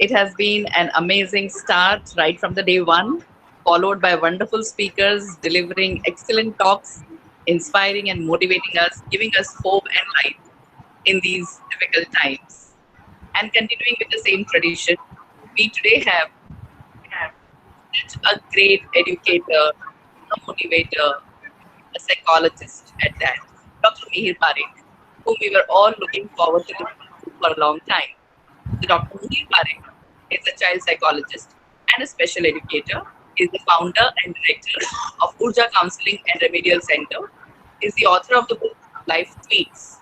It has been an amazing start right from the day one, followed by wonderful speakers delivering excellent talks, inspiring and motivating us, giving us hope and light in these difficult times. And continuing with the same tradition, we today have such a great educator, a motivator, a psychologist at that, Dr. Mihir Parekh, whom we were all looking forward to listening to for a long time. So Dr. Mihir Parekh is a child psychologist and a special educator. He is the founder and director of Urja Counseling and Remedial Center. He is the author of the book Life Tweets.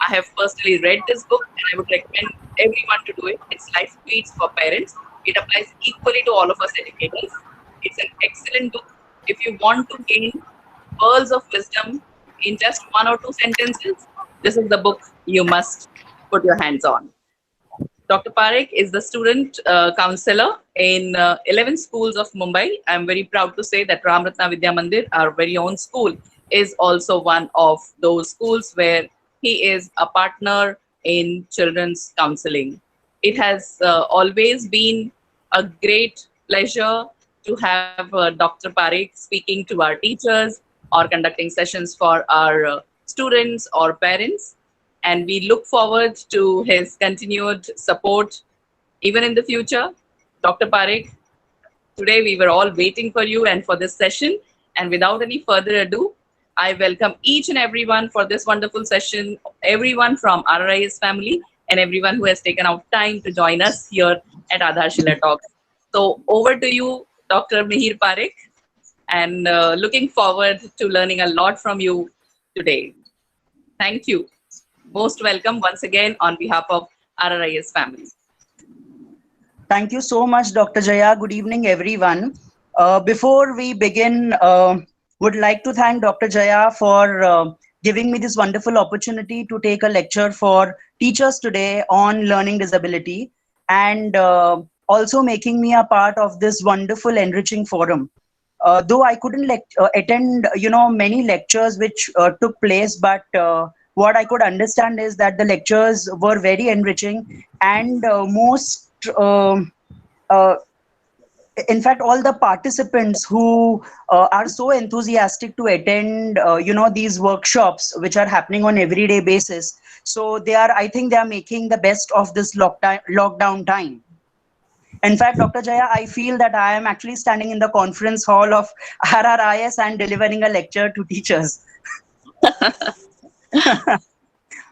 I have personally read this book and I would recommend everyone to do it. It's Life Tweets for Parents. It applies equally to all of us educators. It's an excellent book. If you want to gain pearls of wisdom in just one or two sentences, this is the book you must put your hands on. Dr. Parekh is the student counselor in 11 schools of Mumbai. I'm very proud to say that Ram Ratna Vidya Mandir, our very own school, is also one of those schools where he is a partner in children's counseling. It has always been a great pleasure to have Dr. Parekh speaking to our teachers or conducting sessions for our students or parents, and we look forward to his continued support even in the future. Dr. Parekh, today we were all waiting for you and for this session. And without any further ado, I welcome each and everyone for this wonderful session, everyone from RRIS family and everyone who has taken out time to join us here at Adharshila Talks. So over to you, Dr. Mihir Parekh, and looking forward to learning a lot from you today. Thank you. Most welcome once again on behalf of RRIS family. Thank you so much, Dr. Jaya. Good evening, everyone. Before we begin, would like to thank Dr. Jaya for giving me this wonderful opportunity to take a lecture for teachers today on learning disability, and also making me a part of this wonderful enriching forum. Though I couldn't attend, many lectures which took place, but what I could understand is that the lectures were very enriching, and most uh, in fact, all the participants who are so enthusiastic to attend these workshops which are happening on everyday basis, so I think they are making the best of this lockdown time. In fact, Dr. Jaya, I feel that I am actually standing in the conference hall of RRIS and delivering a lecture to teachers.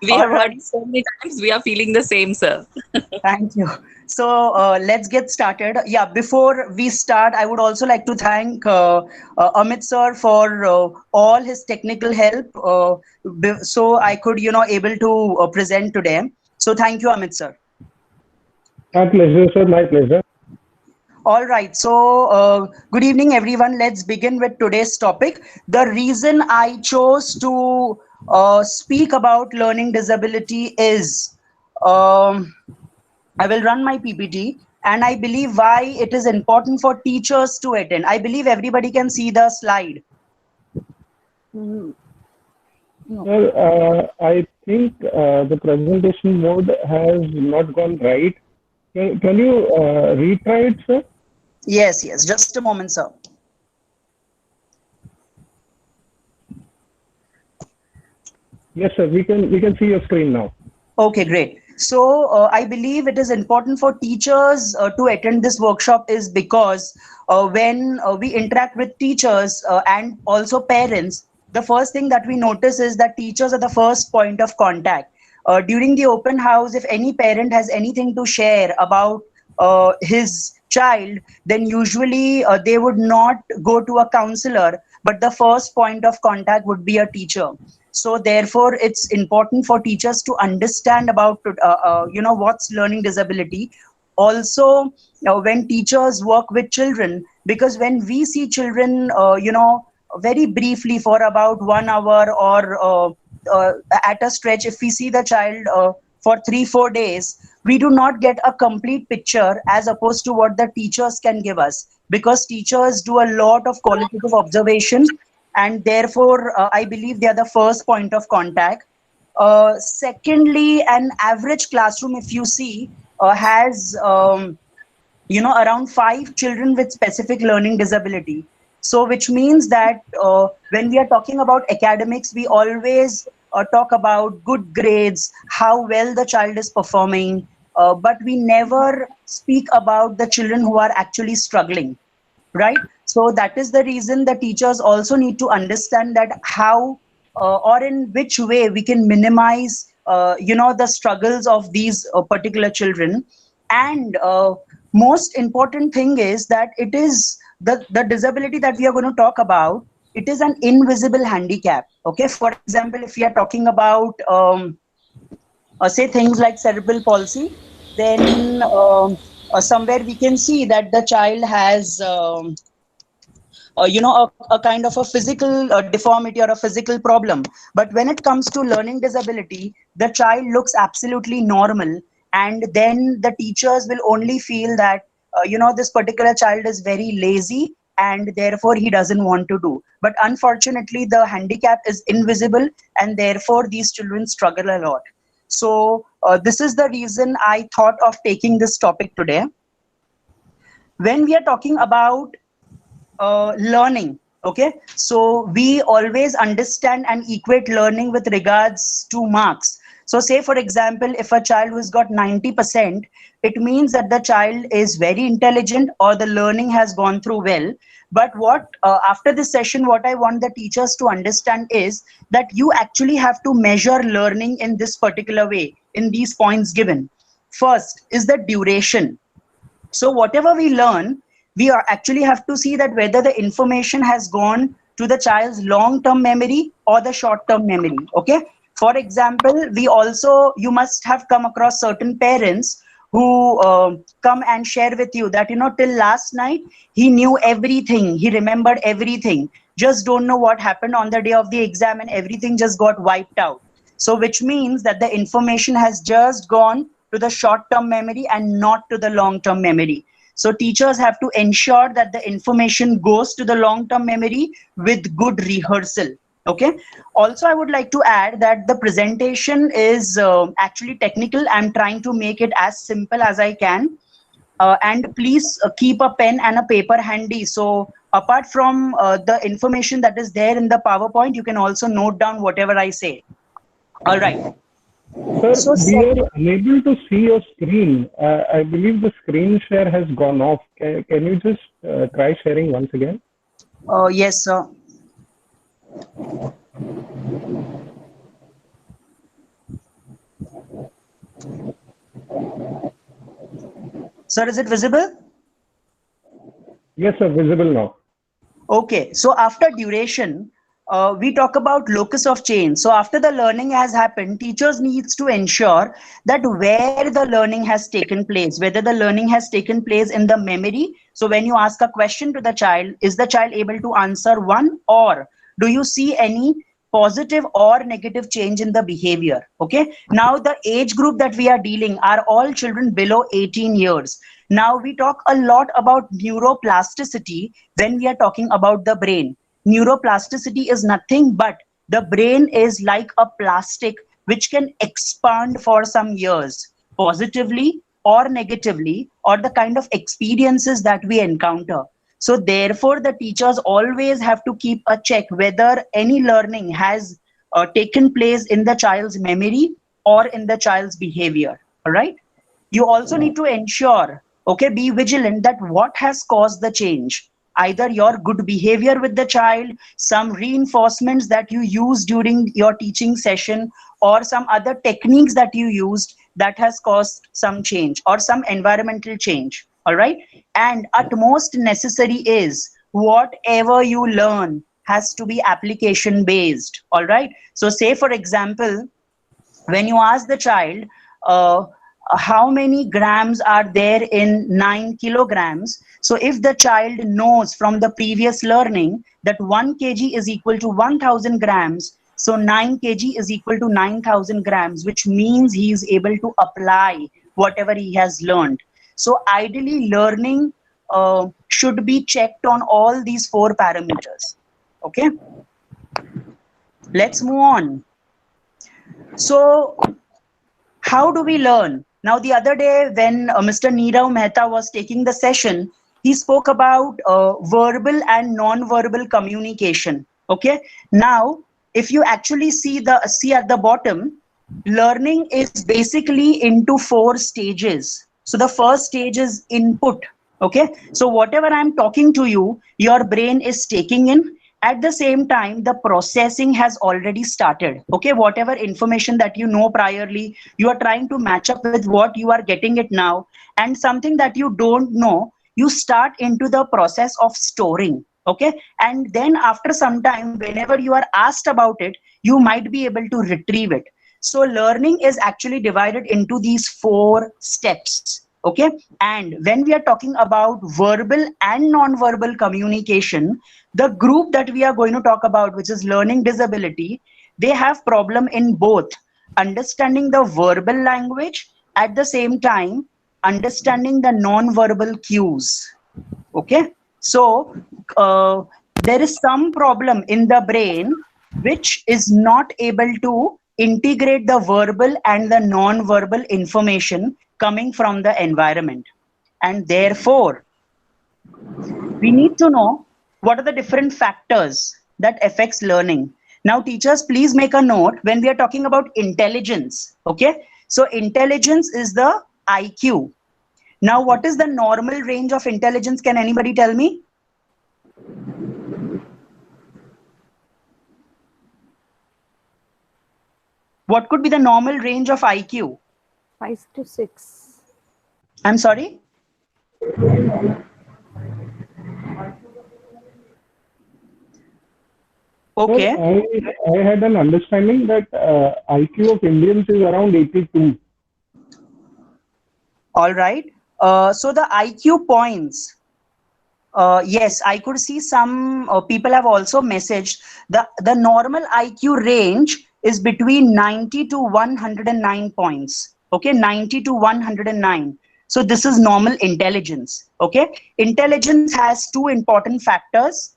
We All have right. heard you so many times. We are feeling the same, sir. Thank you. So let's get started. Yeah, before we start, I would also like to thank Amit sir for all his technical help, so I could, able to present today. So thank you, Amit sir. My pleasure, sir. My pleasure. All right. So good evening, everyone. Let's begin with today's topic. The reason I chose to speak about learning disability is. I will run my PPT, and I believe why it is important for teachers to attend. I believe everybody can see the slide. Sir, I think the presentation mode has not gone right. Can you retry it, sir? Yes, yes. Just a moment, sir. Yes, sir. We can see your screen now. Okay, great. So I believe it is important for teachers to attend this workshop is because when we interact with teachers and also parents, the first thing that we notice is that teachers are the first point of contact. During the open house, if any parent has anything to share about his child, then usually they would not go to a counselor, but the first point of contact would be a teacher. So therefore it's important for teachers to understand about what's learning disability. Also, when teachers work with children, because when we see children very briefly for about 1 hour, or at a stretch, if we see the child for 3-4 days, we do not get a complete picture as opposed to what the teachers can give us, because teachers do a lot of qualitative observation, and therefore I believe they are the first point of contact. Secondly, an average classroom, if you see, has around 5 children with specific learning disability. So which means that when we are talking about academics, we always talk about good grades, how well the child is performing, but we never speak about the children who are actually struggling, right? So that is the reason the teachers also need to understand that how or in which way we can minimize the struggles of these particular children. And most important thing is that it is the disability that we are going to talk about, it is an invisible handicap. Okay, for example, if we are talking about say things like cerebral palsy, then somewhere we can see that the child has a kind of a physical deformity or a physical problem. But when it comes to learning disability, the child looks absolutely normal, and then the teachers will only feel that this particular child is very lazy and therefore he doesn't want to do. But unfortunately the handicap is invisible, and therefore these children struggle a lot. So this is the reason I thought of taking this topic today. When we are talking about learning, okay, so we always understand and equate learning with regards to marks. So say for example, if a child who's got 90%, it means that the child is very intelligent or the learning has gone through well. But what after this session, what I want the teachers to understand is that you actually have to measure learning in this particular way, in these points given. First is the duration. So whatever we learn, we are actually have to see that whether the information has gone to the child's long-term memory or the short-term memory. Okay. For example, you must have come across certain parents who come and share with you that, till last night, he knew everything. He remembered everything. Just don't know what happened on the day of the exam and everything just got wiped out. So which means that the information has just gone to the short-term memory and not to the long-term memory. So teachers have to ensure that the information goes to the long-term memory with good rehearsal. Okay. Also, I would like to add that the presentation is actually technical. I'm trying to make it as simple as I can. And please keep a pen and a paper handy. So apart from the information that is there in the PowerPoint, you can also note down whatever I say. All right. Sir, So we are unable to see your screen. I believe the screen share has gone off. Can you just try sharing once again? yes, sir. Sir, is it visible? Yes, sir, visible now. Okay, so after duration, we talk about locus of change. So after the learning has happened, teachers needs to ensure that where the learning has taken place, whether the learning has taken place in the memory. So when you ask a question to the child, is the child able to answer one, or do you see any positive or negative change in the behavior? Okay, now the age group that we are dealing are all children below 18 years. Now we talk a lot about neuroplasticity when we are talking about the brain. Neuroplasticity is nothing but the brain is like a plastic which can expand for some years, positively or negatively, or the kind of experiences that we encounter. So therefore, the teachers always have to keep a check whether any learning has taken place in the child's memory or in the child's behavior. All right. You also need to ensure, okay, be vigilant that what has caused the change. Either your good behavior with the child, some reinforcements that you use during your teaching session, or some other techniques that you used that has caused some change or some environmental change. All right. And at most necessary is whatever you learn has to be application based. All right. So say, for example, when you ask the child, how many grams are there in 9 kilograms? So if the child knows from the previous learning that 1 kg is equal to 1000 grams, so 9 kg is equal to 9000 grams, which means he is able to apply whatever he has learned. So ideally, learning should be checked on all these 4 parameters. Okay, let's move on. So how do we learn? Now, the other day when Mr. Neerav Mehta was taking the session, he spoke about verbal and non-verbal communication. Okay. Now, if you actually see at the bottom, learning is basically into 4 stages. So the first stage is input. Okay. So whatever I'm talking to you, your brain is taking in. At the same time, the processing has already started. Okay, whatever information that you know priorly, you are trying to match up with what you are getting it now, and something that you don't know, you start into the process of storing. Okay, and then after some time, whenever you are asked about it, you might be able to retrieve it. So learning is actually divided into these 4 steps. Okay, and when we are talking about verbal and non-verbal communication, the group that we are going to talk about, which is learning disability, they have problem in both understanding the verbal language, at the same time understanding the non-verbal cues. Okay, so there is some problem in the brain which is not able to integrate the verbal and the non-verbal information coming from the environment, and therefore we need to know what are the different factors that affects learning. Now teachers, please make a note when we are talking about intelligence. Okay, so intelligence is the IQ. Now what is the normal range of intelligence? Can anybody tell me? What could be the normal range of IQ? 5 to 6. I'm sorry? Okay. Sir, I had an understanding that IQ of Indians is around 82. All right. So the IQ points, yes, I could see some people have also messaged the normal IQ range is between 90 to 109 points. Okay, 90 to 109. So this is normal intelligence. Okay, intelligence has 2 important factors.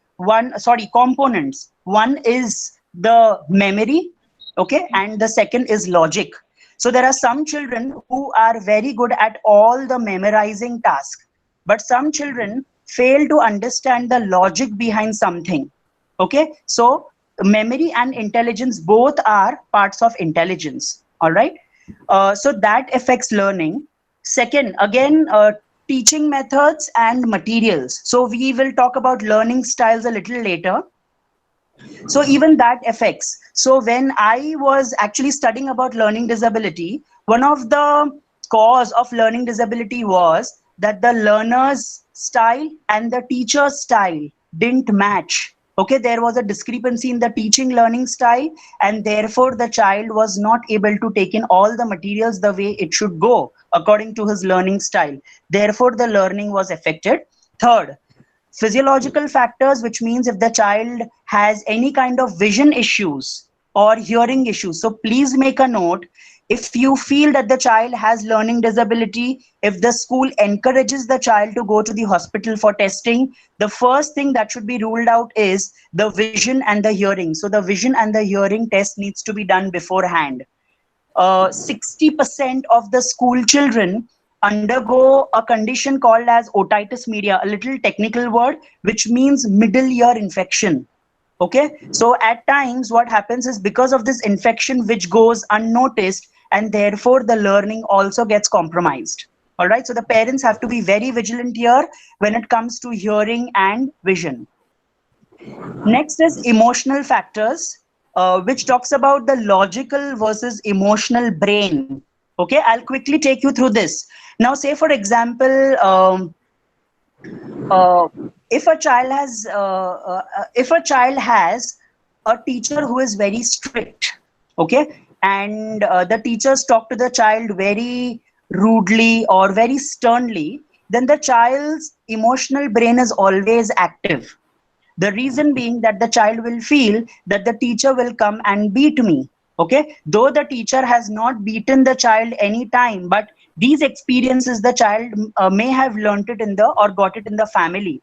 Components. One is the memory. Okay, and the second is logic. So there are some children who are very good at all the memorizing task, but some children fail to understand the logic behind something. Okay, so memory and intelligence both are parts of intelligence. All right, so that affects learning. Second, again, teaching methods and materials. So we will talk about learning styles a little later. So even that affects. So when I was actually studying about learning disability, one of the cause of learning disability was that the learner's style and the teacher's style didn't match. Okay, there was a discrepancy in the teaching learning style, and therefore the child was not able to take in all the materials the way it should go according to his learning style. Therefore the learning was affected. Third, physiological factors, which means if the child has any kind of vision issues or hearing issues. So please make a note, if you feel that the child has learning disability, if the school encourages the child to go to the hospital for testing, the first thing that should be ruled out is the vision and the hearing. So the vision and the hearing test needs to be done beforehand. 60% of the school children undergo a condition called as otitis media, a little technical word, which means middle ear infection. Okay, so at times what happens is because of this infection which goes unnoticed, and therefore the learning also gets compromised. All right, so the parents have to be very vigilant here when it comes to hearing and vision. Next is emotional factors, which talks about the logical versus emotional brain. Okay, I'll quickly take you through this. Now, say for example, if a child has a teacher who is very strict, okay, and the teachers talk to the child very rudely or very sternly, then the child's emotional brain is always active. The reason being that the child will feel that the teacher will come and beat me. Okay, though the teacher has not beaten the child any time, but these experiences the child may have learnt it in the or got it in the family.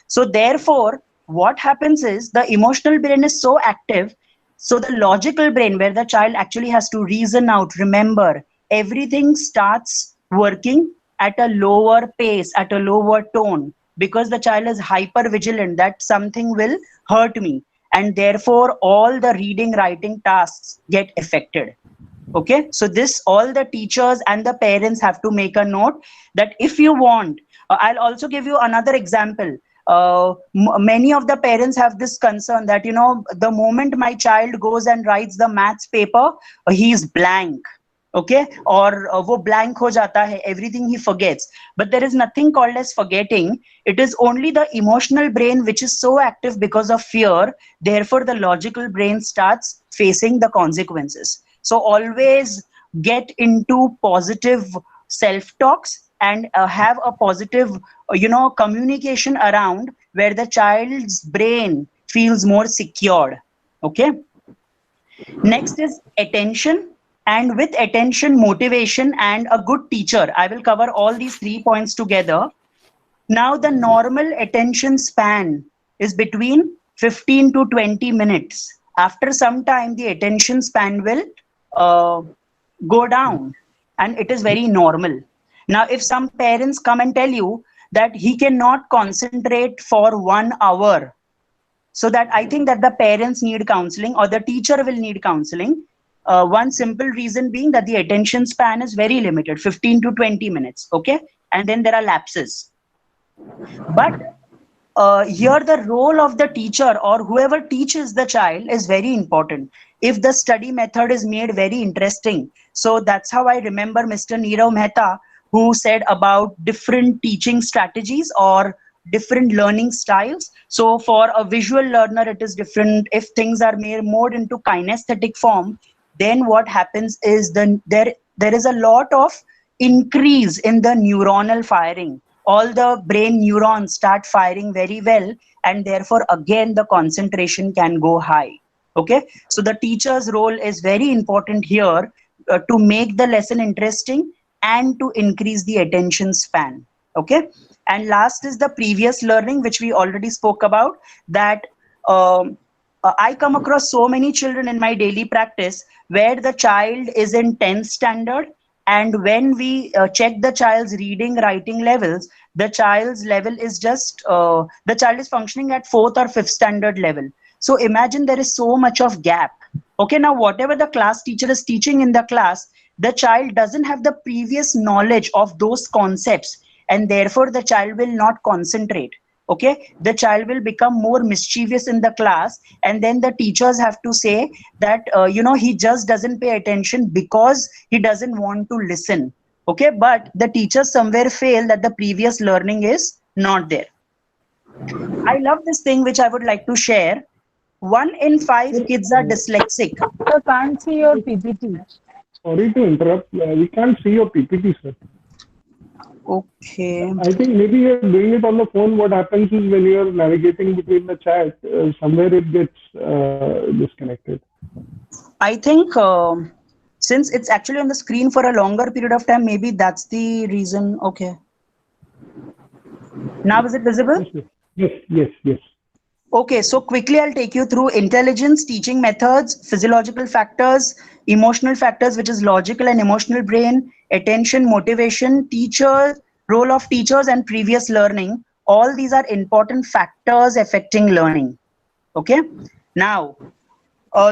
So therefore, what happens is the emotional brain is so active. So the logical brain, where the child actually has to reason out, remember, everything starts working at a lower pace, at a lower tone, because the child is hyper vigilant that something will hurt me, and therefore all the reading writing tasks get affected. Okay, so this all the teachers and the parents have to make a note that if you want, I'll also give you another example. Many of the parents have this concern that, you know, the moment my child goes and writes the maths paper, he is blank. Okay, or wo blank ho jata hai, everything he forgets. But there is nothing called as forgetting. It is only the emotional brain which is so active because of fear. Therefore, the logical brain starts facing the consequences. So always get into positive self-talks and have a positive, communication around where the child's brain feels more secured. Okay. Next is attention. And with attention, motivation, and a good teacher, I will cover all these 3 points together. Now, the normal attention span is between 15 to 20 minutes. After some time, the attention span will go down, and it is very normal. Now, if some parents come and tell you that he cannot concentrate for 1 hour, so that I think that the parents need counseling or the teacher will need counseling. One simple reason being that the attention span is very limited, 15 to 20 minutes. Okay. And then there are lapses. But here the role of the teacher or whoever teaches the child is very important. If the study method is made very interesting. So that's how I remember Mr. Nirav Mehta, who said about different teaching strategies or different learning styles. So for a visual learner, it is different. If things are made more into kinesthetic form, then what happens is there is a lot of increase in the neuronal firing. All the brain neurons start firing very well, and therefore again the concentration can go high. Okay, so the teacher's role is very important here to make the lesson interesting and to increase the attention span. Okay, and last is the previous learning, which we already spoke about, that I come across so many children in my daily practice where the child is in 10th standard, and when we check the child's reading writing levels, the child's level is just the child is functioning at 4th or 5th standard level. So imagine there is so much of gap. Okay, now whatever the class teacher is teaching in the class, the child doesn't have the previous knowledge of those concepts, and therefore the child will not concentrate. Okay, the child will become more mischievous in the class, and then the teachers have to say that he just doesn't pay attention because he doesn't want to listen. Okay, but the teachers somewhere fail that the previous learning is not there. I love this thing which I would like to share. 1 in 5 kids are dyslexic. I can't see your PPT. Sorry to interrupt. We can't see your PPT, sir. Okay. I think maybe you're doing it on the phone. What happens is when you're navigating between the chat, somewhere it gets disconnected. I think since it's actually on the screen for a longer period of time, maybe that's the reason. Okay. Now is it visible? Yes. Okay, so quickly I'll take you through intelligence, teaching methods, physiological factors, emotional factors, which is logical and emotional brain, attention, motivation, teachers, role of teachers, and previous learning. All these are important factors affecting learning. Okay, now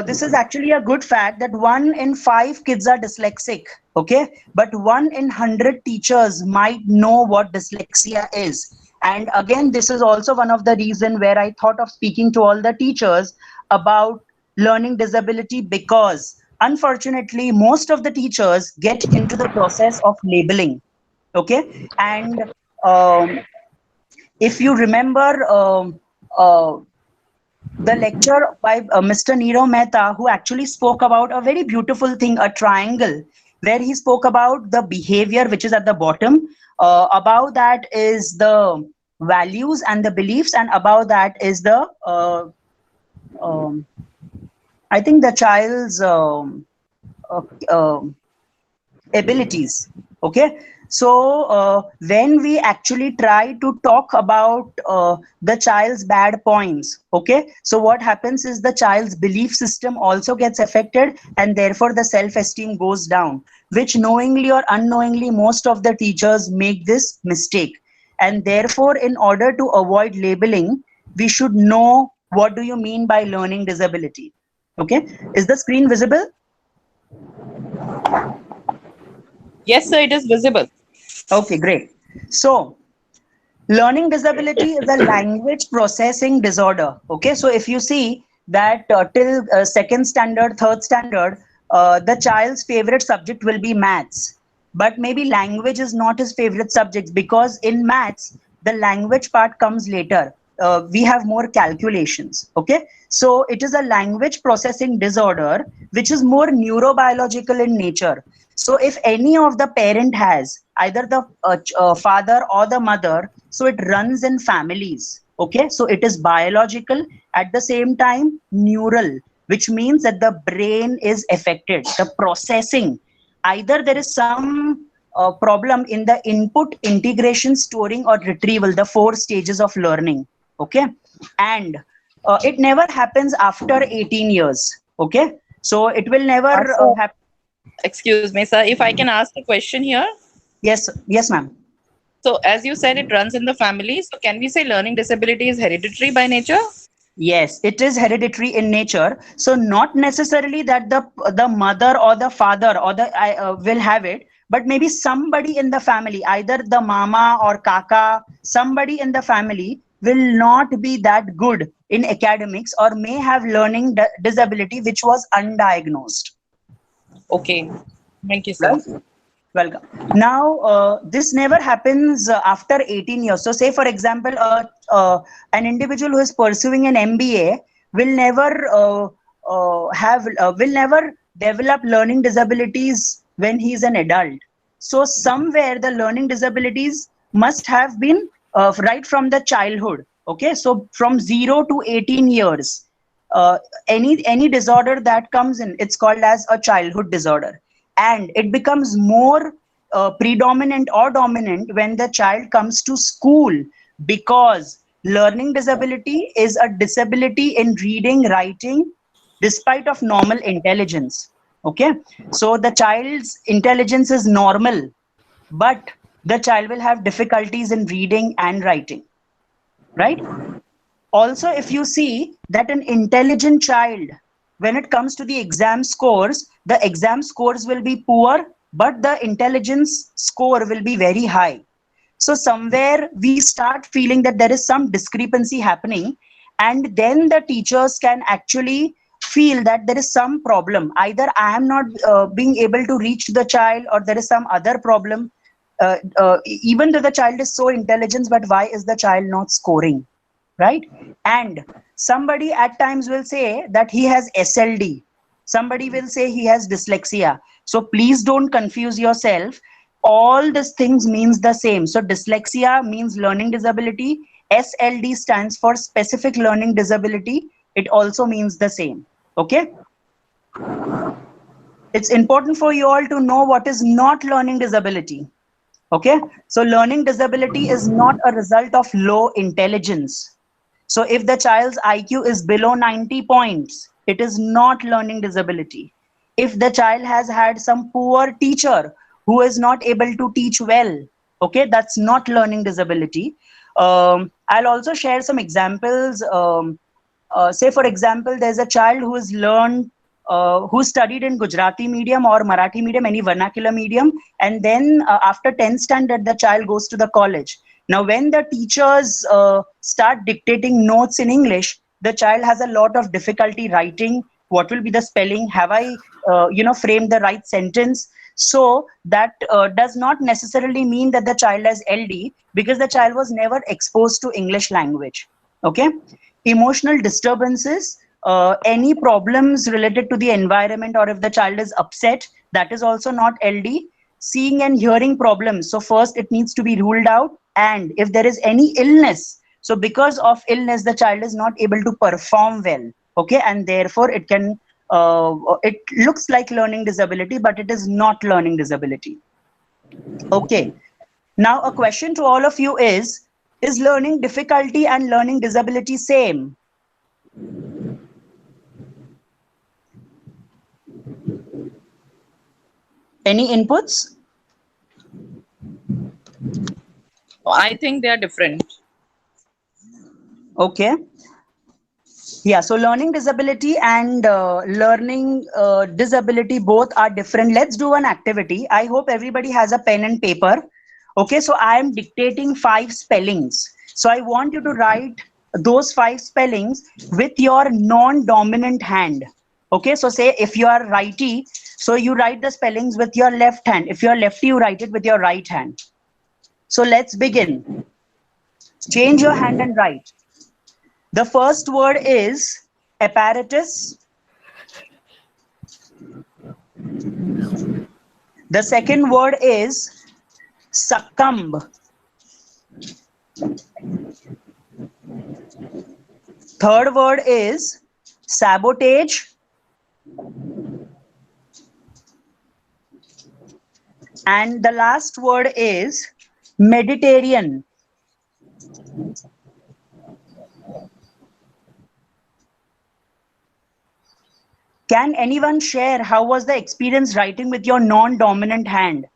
this is actually a good fact that 1 in 5 kids are dyslexic. Okay, but 1 in 100 teachers might know what dyslexia is. And again, this is also one of the reasons where I thought of speaking to all the teachers about learning disability, because unfortunately, most of the teachers get into the process of labeling. Okay, and if you remember the lecture by Mr. Nirav Mehta, who actually spoke about a very beautiful thing, a triangle, where he spoke about the behavior which is at the bottom. Above that is the values and the beliefs, and above that is the I think the child's abilities. Okay, So when we actually try to talk about the child's bad points, okay, so what happens is the child's belief system also gets affected, and therefore the self-esteem goes down, which knowingly or unknowingly most of the teachers make this mistake. And therefore, in order to avoid labeling, we should know what do you mean by learning disability. Okay, is the screen visible? Yes, sir, it is visible. Okay, great. So learning disability is a language processing disorder. Okay, so if you see that till second standard, third standard, the child's favorite subject will be maths, but maybe language is not his favorite subject, because in maths the language part comes later. We have more calculations. Okay, so it is a language processing disorder which is more neurobiological in nature. So if any of the parent has either the father or the mother, so it runs in families. Okay, so it is biological, at the same time neural, which means that the brain is affected, the processing. Either there is some problem in the input, integration, storing, or retrieval, the four stages of learning. Okay, and it never happens after 18 years. Okay, so it will never So, happen. excuse me, sir, if I can ask a question here. Yes, yes, ma'am. So, as you said, it runs in the family. So, can we say learning disability is hereditary by nature? Yes, it is hereditary in nature. So not necessarily that the mother or the father or the will have it, but maybe somebody in the family, either the mama or kaka, somebody in the family will not be that good in academics or may have learning disability which was undiagnosed. Okay. Thank you, sir. Right? Welcome. Now, this never happens after 18 years. So, say for example, an individual who is pursuing an MBA will never will never develop learning disabilities when he is an adult. So, somewhere the learning disabilities must have been right from the childhood. Okay, so from 0 to 18 years, uh, any disorder that comes in, it's called as a childhood disorder, and it becomes more predominant or dominant when the child comes to school, because learning disability is a disability in reading, writing, despite of normal intelligence. Okay, so the child's intelligence is normal, but the child will have difficulties in reading and writing, right? Also, if you see that an intelligent child, when it comes to the exam scores will be poor, but the intelligence score will be very high. So somewhere we start feeling that there is some discrepancy happening, and then the teachers can actually feel that there is some problem. Either I am not being able to reach the child, or there is some other problem. Even though the child is so intelligent, but why is the child not scoring? Right? And somebody at times will say that he has SLD. Somebody will say he has dyslexia. So please don't confuse yourself. All these things means the same. So dyslexia means learning disability. SLD stands for specific learning disability. It also means the same. Okay? It's important for you all to know what is not learning disability. Okay? So learning disability is not a result of low intelligence. So if the child's IQ is below 90 points, it is not learning disability. If the child has had some poor teacher who is not able to teach well, okay, that's not learning disability. I'll also share some examples. Say, for example, there's a child who has learned, who studied in Gujarati medium or Marathi medium, any vernacular medium, and then after 10th standard, the child goes to the college. Now, when the teachers start dictating notes in English, the child has a lot of difficulty writing. What will be the spelling? Have I, framed the right sentence? So that does not necessarily mean that the child has LD, because the child was never exposed to English language. Okay, emotional disturbances, any problems related to the environment, or if the child is upset, that is also not LD. Seeing and hearing problems, so first it needs to be ruled out. And if there is any illness, so because of illness the child is not able to perform well, okay, and therefore it looks like learning disability, but it is not learning disability. Okay. Now a question to all of you is learning difficulty and learning disability same? Any inputs? I think they are different. Okay. Yeah, so learning disability and learning disability both are different. Let's do an activity. I hope everybody has a pen and paper. Okay, so I am dictating 5 spellings. So I want you to write those 5 spellings with your non-dominant hand. Okay, so say if you are righty, so you write the spellings with your left hand. If you are lefty, you write it with your right hand. So let's begin. Change your hand and write. The first word is apparatus. The second word is succumb. Third word is sabotage. And the last word is Mediterranean. Can anyone share how was the experience writing with your non-dominant hand?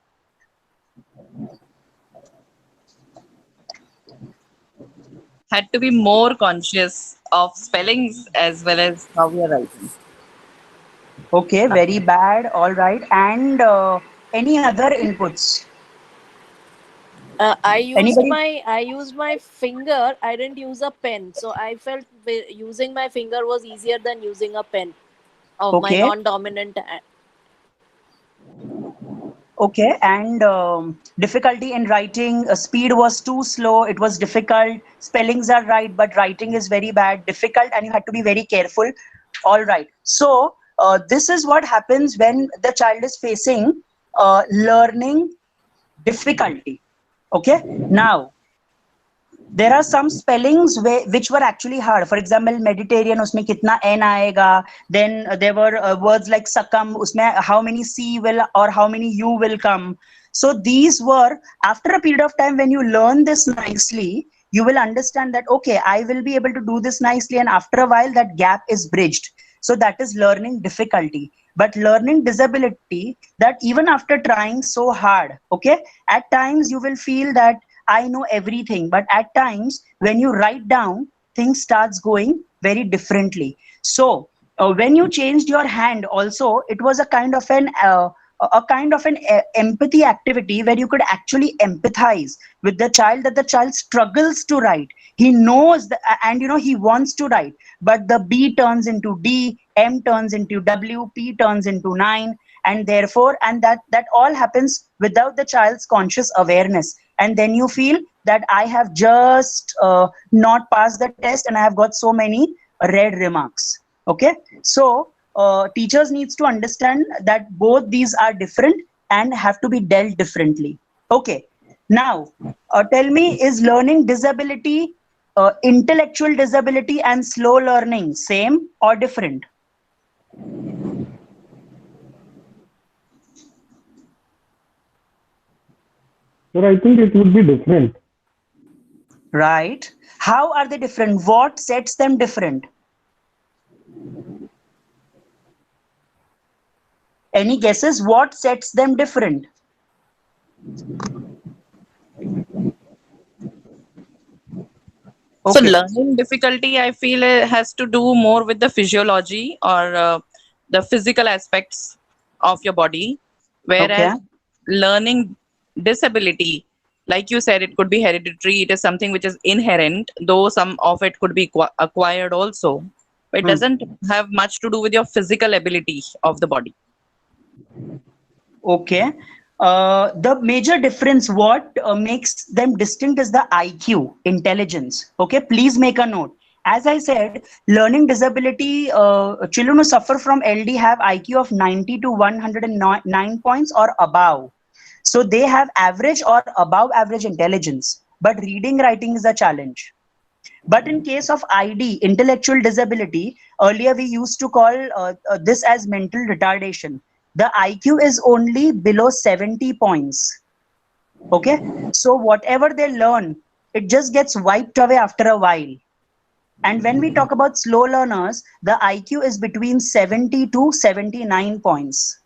Had to be more conscious of spellings as well as how we are writing. Okay, very bad. All right. And any other inputs? Anybody? I used my finger. I didn't use a pen, so I felt using my finger was easier than using a pen of my Okay. non-dominant hand. Okay, and difficulty in writing, speed was too slow, it was difficult, spellings are right, but writing is very bad, difficult, and you had to be very careful. All right, so this is what happens when the child is facing learning difficulty. Okay, now there are some spellings which were actually hard. For example, Mediterranean, usme kitna N aayega. Then there were words like succumb, usme how many C will or how many U will come. So these were, after a period of time, when you learn this nicely, you will understand that, okay, I will be able to do this nicely. And after a while, that gap is bridged. So that is learning difficulty. But learning disability, that even after trying so hard, okay, at times you will feel that I know everything, but at times when you write down, things starts going very differently. So when you changed your hand, also it was a kind of an empathy activity where you could actually empathize with the child, that the child struggles to write. He knows that, and he wants to write, but the B turns into D, M turns into W, P turns into 9, and therefore, and that all happens without the child's conscious awareness. And then you feel that I have just not passed the test and I have got so many red remarks. Okay, so teachers needs to understand that both these are different and have to be dealt differently. Okay, now tell me, is learning disability, intellectual disability and slow learning same or different? Sir, I think it would be different. Right. How are they different? What sets them different? Any guesses? What sets them different? So Okay. learning difficulty, I feel, has to do more with the physiology or the physical aspects of your body, Okay. whereas learning disability, like you said, it could be hereditary. It is something which is inherent, though some of it could be acquired also. But it doesn't have much to do with your physical ability of the body. Okay. The major difference, what makes them distinct is the IQ, intelligence. Okay, please make a note. As I said, learning disability, children who suffer from LD have IQ of 90 to 109 points or above. So they have average or above average intelligence, but reading, writing is a challenge. But in case of ID, intellectual disability, earlier we used to call this as mental retardation. The IQ is only below 70 points. Okay, so whatever they learn, it just gets wiped away after a while. And when we talk about slow learners, the IQ is between 70 to 79 points.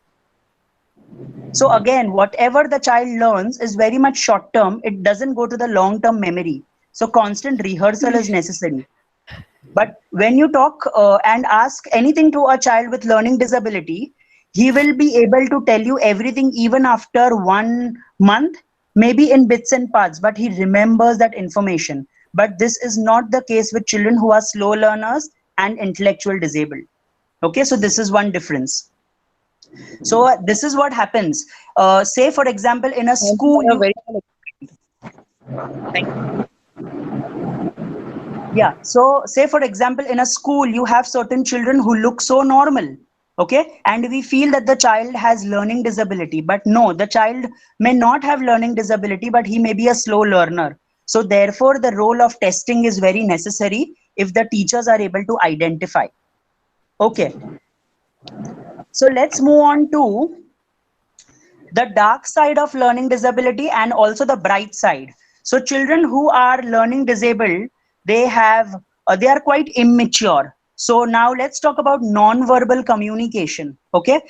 So again, whatever the child learns is very much short term. It doesn't go to the long term memory. So constant rehearsal is necessary. But when you talk and ask anything to a child with learning disability, he will be able to tell you everything even after 1 month, maybe in bits and parts, but he remembers that information. But this is not the case with children who are slow learners and intellectual disabled. Okay, so this is one difference. So this is what happens. Say, for example, in a Thank you school, for your you very Thank you. Yeah. So say for example, in a school, you have certain children who look so normal. Okay. And we feel that the child has learning disability, but no, the child may not have learning disability, but he may be a slow learner. So therefore, the role of testing is very necessary if the teachers are able to identify. Okay. So let's move on to the dark side of learning disability and also the bright side. So children who are learning disabled, they are quite immature. So now let's talk about non-verbal communication. Okay,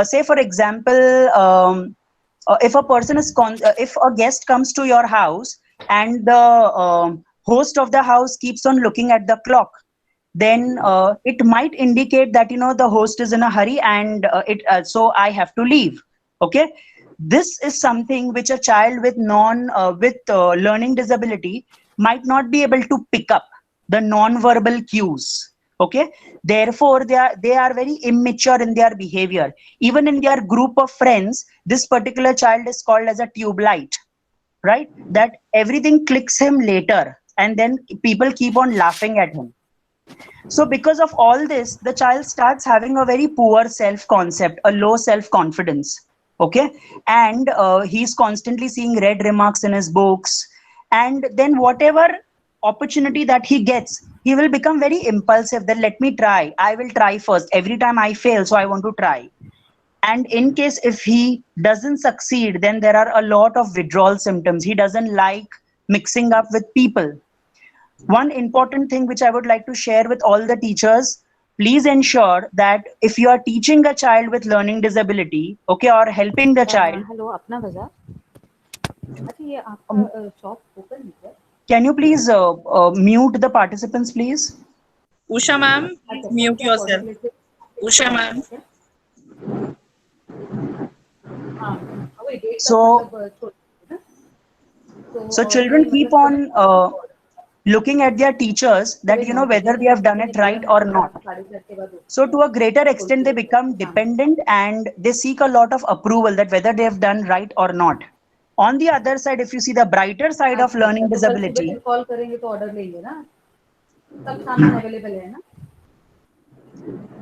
say for example, if a person is if a guest comes to your house and the host of the house keeps on looking at the clock, then it might indicate that the host is in a hurry and so I have to leave. Okay, this is something which a child with non with learning disability might not be able to pick up, the non-verbal cues. Okay, therefore they are very immature in their behavior. Even in their group of friends, this particular child is called as a tube light, right? That everything clicks him later and then people keep on laughing at him. So because of all this, the child starts having a very poor self-concept, a low self-confidence. Okay, and he's constantly seeing red remarks in his books, and then whatever opportunity that he gets, he will become very impulsive. That let me try. I will try first. Every time I fail, so I want to try. And in case if he doesn't succeed, then there are a lot of withdrawal symptoms. He doesn't like mixing up with people. One important thing which I would like to share with all the teachers, please ensure that if you are teaching a child with learning disability, okay, or helping the child, hello अपना बाजार अच्छा ये um, आपका shop open है can you please mute the participants, please? Usha ma'am, please अच्छा sir mute क्या yourself. Possibility Usha ma'am. हाँ वही डेट का So, मतलब छोड़ ना so तो ये children keep मतलब on looking at their teachers that, सुबह 9 whether बजे they have done मैंने it बोला right मैं or सुबह not. 4:30 के बाद So to a greater extent, they खोलती हूँ become शाम dependent and they seek a lot of approval that whether they have done right or not. On the other side, if you see the brighter side of अच्छा अच्छा learning तो कल सुबह disability, फिर call करेंगे तो order लेंगे ना तब सामान अवेलेबल है ना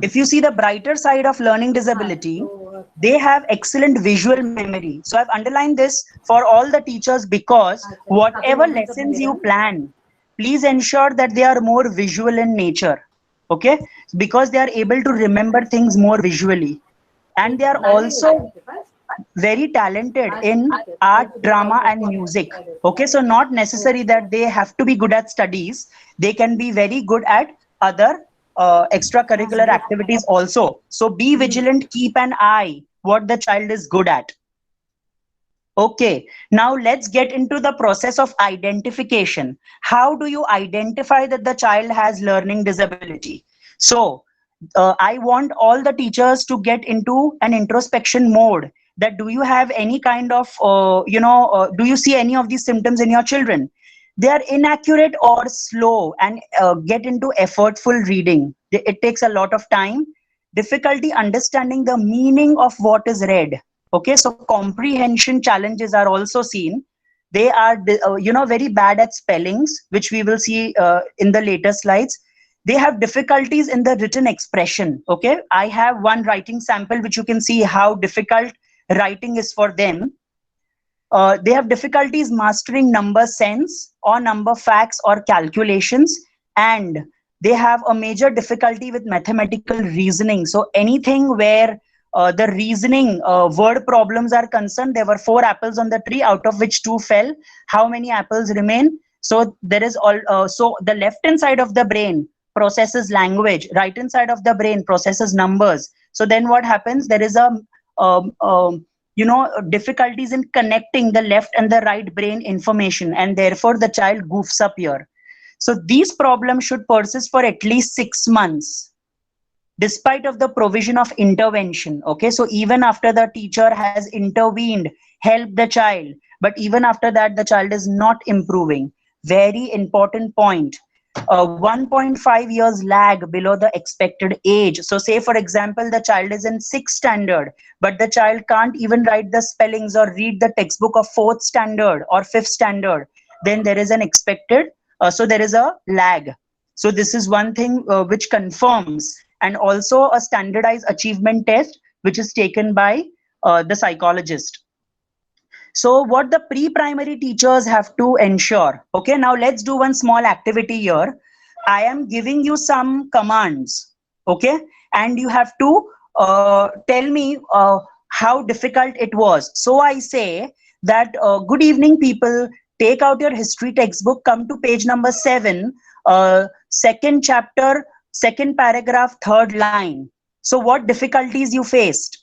if you see the brighter side of learning हाँ disability, तो they have excellent visual memory. So I've underlined this for all the teachers because अच्छा कहाँ पे whatever मम्मी कब lessons मिलेगा you plan, please ensure that they are more visual in nature. Okay, because they are able to remember things more visually, and they are नारियल है क्या also आपके पास very talented अच्छा in ठीक है तो कल art, सुबह कॉल drama, and करके music. Order Okay, so not necessary that they have to be good at studies. They can be very good at other extracurricular activities also. So be vigilant, keep an eye what the child is good at. Okay, now let's get into the process of identification. How do you identify that the child has learning disability? So, I want all the teachers to get into an introspection mode. That do you have any kind of, do you see any of these symptoms in your children? They are inaccurate or slow and get into effortful reading. It takes a lot of time. Difficulty understanding the meaning of what is read. Okay, so comprehension challenges are also seen. They are very bad at spellings, which we will see in the later slides. They have difficulties in the written expression. Okay, I have one writing sample which you can see how difficult writing is for them. They have difficulties mastering number sense or number facts or calculations, and they have a major difficulty with mathematical reasoning. So anything where the reasoning word problems are concerned, there were 4 apples on the tree, out of which 2 fell. How many apples remain? So there is all. So the left hand side of the brain processes language, right hand side of the brain processes numbers. So then what happens? There is a difficulties in connecting the left and the right brain information, and therefore the child goofs up here. So these problems should persist for at least 6 months, despite of the provision of intervention. Okay, so even after the teacher has intervened, helped the child, but even after that the child is not improving. Very important point. 1.5 years lag below the expected age. So say for example the child is in 6th standard, but the child can't even write the spellings or read the textbook of 4th standard or 5th standard, then there is an expected, so there is a lag. So this is one thing which confirms. And also a standardized achievement test which is taken by the psychologist. So what the pre-primary teachers have to ensure. Okay, now let's do one small activity here. I am giving you some commands. Okay, and you have to tell me how difficult it was. So I say that good evening people, take out your history textbook, come to page number 7, second chapter, second paragraph, third line. So what difficulties you faced?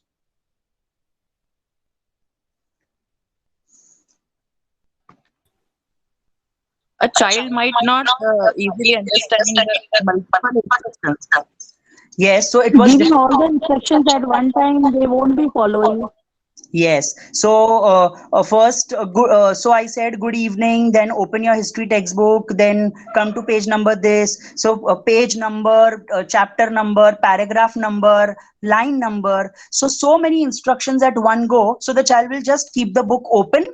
A child might not easily understand the multiple instructions. Yes, so it was Giving all the instructions at one time, they won't be following. Yes. So first, so I said good evening, then open your history textbook, then come to page number this. So page number, chapter number, paragraph number, line number. So many instructions at one go. So the child will just keep the book open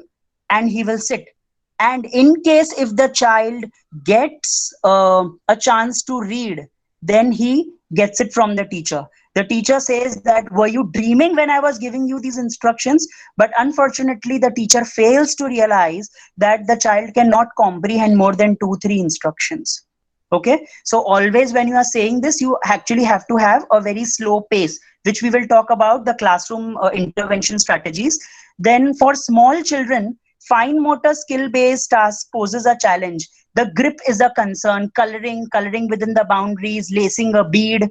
and he will sit. And in case if the child gets a chance to read, then he gets it from the teacher. The teacher says that, were you dreaming when I was giving you these instructions? But unfortunately, the teacher fails to realize that the child cannot comprehend more than 2-3 instructions. Okay, so always when you are saying this, you actually have to have a very slow pace, which we will talk about the classroom intervention strategies. Then for small children, fine motor skill based task poses a challenge. The grip is a concern, coloring within the boundaries, lacing a bead.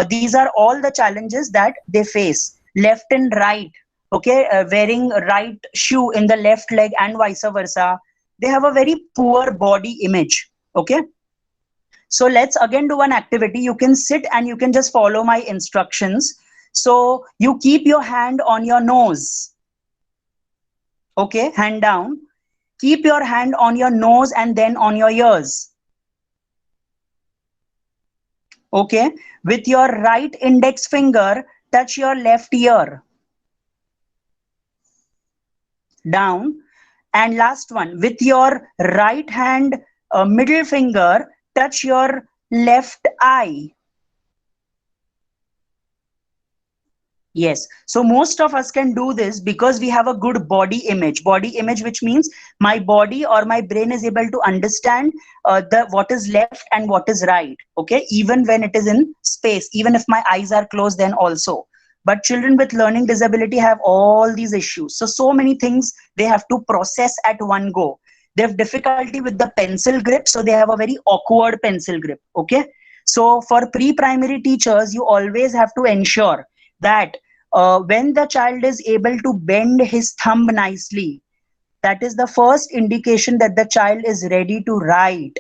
These are all the challenges that they face. Left and right, okay, wearing right shoe in the left leg and vice versa. They have a very poor body image. Okay. So let's again do one activity. You can sit and you can just follow my instructions. So you keep your hand on your nose. Okay, hand down. Keep your hand on your nose and then on your ears. Okay, with your right index finger, touch your left ear. Down. And last one, with your right hand middle finger, touch your left eye. Yes, so most of us can do this because we have a good body image, which means my body or my brain is able to understand what is left and what is right. Okay, even when it is in space, even if my eyes are closed, then also. But children with learning disability have all these issues. So many things they have to process at one go. They have difficulty with the pencil grip, so they have a very awkward pencil grip. Okay, so for pre-primary teachers, you always have to ensure that when the child is able to bend his thumb nicely, that is the first indication that the child is ready to write.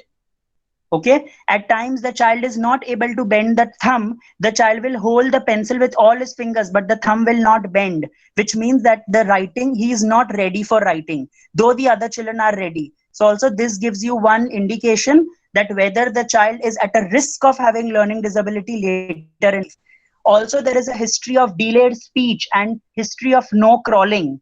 Okay, at times the child is not able to bend the thumb. The child will hold the pencil with all his fingers, but the thumb will not bend, which means that the writing, he is not ready for writing, though the other children are ready. So also this gives you one indication that whether the child is at a risk of having learning disability later in life. Also, there is a history of delayed speech and history of no crawling.